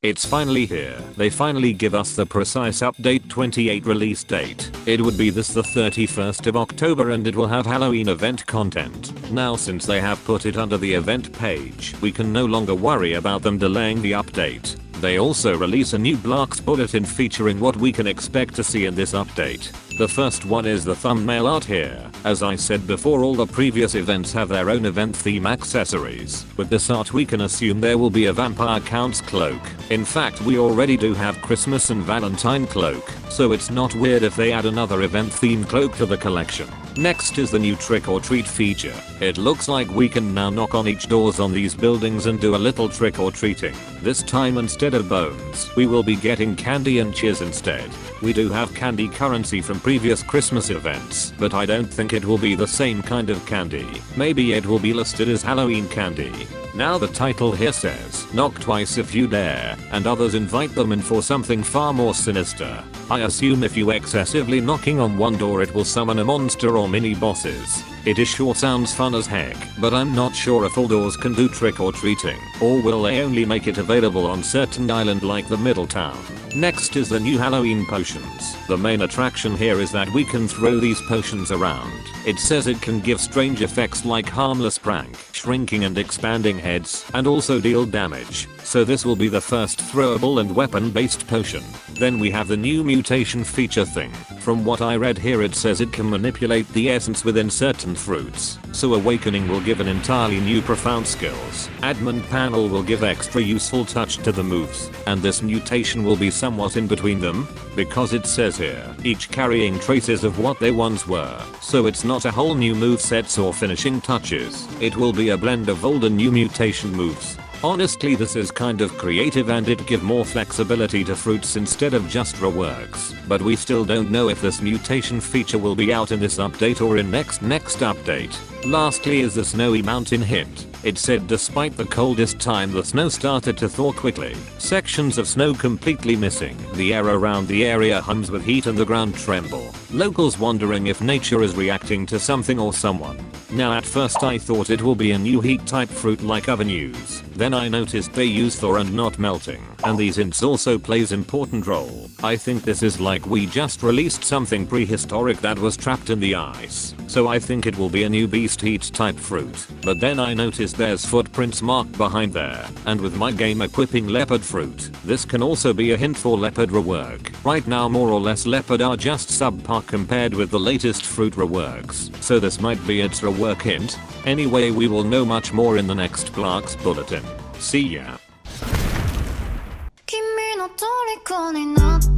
It's finally here. They finally give us the precise update 28 release date. It would be this the 31st of October and it will have Halloween event content. Now since they have put it under the event page, we can no longer worry about them delaying the update. They also release a new Blox bulletin featuring what we can expect to see in this update. The first one is the thumbnail art here. As I said before, all the previous events have their own event theme accessories. With this art we can assume there will be a vampire count's cloak. In fact, we already do have Christmas and Valentine cloak, so it's not weird if they add another event themed cloak to the collection. Next is the new trick or treat feature. It looks like we can now knock on each doors on these buildings and do a little trick or treating. This time instead of bones, we will be getting candy and cheers instead. We do have candy currency from previous Christmas events, but I don't think it will be the same kind of candy. Maybe it will be listed as Halloween candy. Now the title here says, knock twice if you dare, and others invite them in for something far more sinister. I assume if you excessively knocking on one door it will summon a monster or mini bosses. It sure sounds fun as heck, but I'm not sure if all doors can do trick or treating, or will they only make it available on certain island like the middle town. Next is the new Halloween potions. The main attraction here is that we can throw these potions around. It says it can give strange effects like harmless prank, shrinking and expanding heads, and also deal damage. So this will be the first throwable and weapon based potion. Then we have the new mutation feature thing. From what I read here it says it can manipulate the essence within certain fruits. So awakening will give an entirely new profound skills. Admin panel will give extra useful touch to the moves. And this mutation will be somewhat in between them, because it says here, each carrying traces of what they once were. So it's not a whole new movesets or finishing touches. It will be a blend of old and new mutation moves. Honestly, this is kind of creative and it give more flexibility to fruits instead of just reworks. But we still don't know if this mutation feature will be out in this update or in next update. Lastly is the snowy mountain hint. It said despite the coldest time the snow started to thaw quickly. Sections of snow completely missing. The air around the area hums with heat and the ground tremble. Locals wondering if nature is reacting to something or someone. Now at first I thought it will be a new heat type fruit like other news. Then I noticed they use thaw and not melting. And these hints also plays important role. I think this is like we just released something prehistoric that was trapped in the ice. So I think it will be a new beast heat type fruit. But then I noticed there's footprints marked behind there. And with my game equipping leopard fruit, this can also be a hint for leopard rework. Right now more or less leopard are just subpar compared with the latest fruit reworks. So this might be its rework hint. Anyway, we will know much more in the next Blox bulletin. See ya. 君の虜になって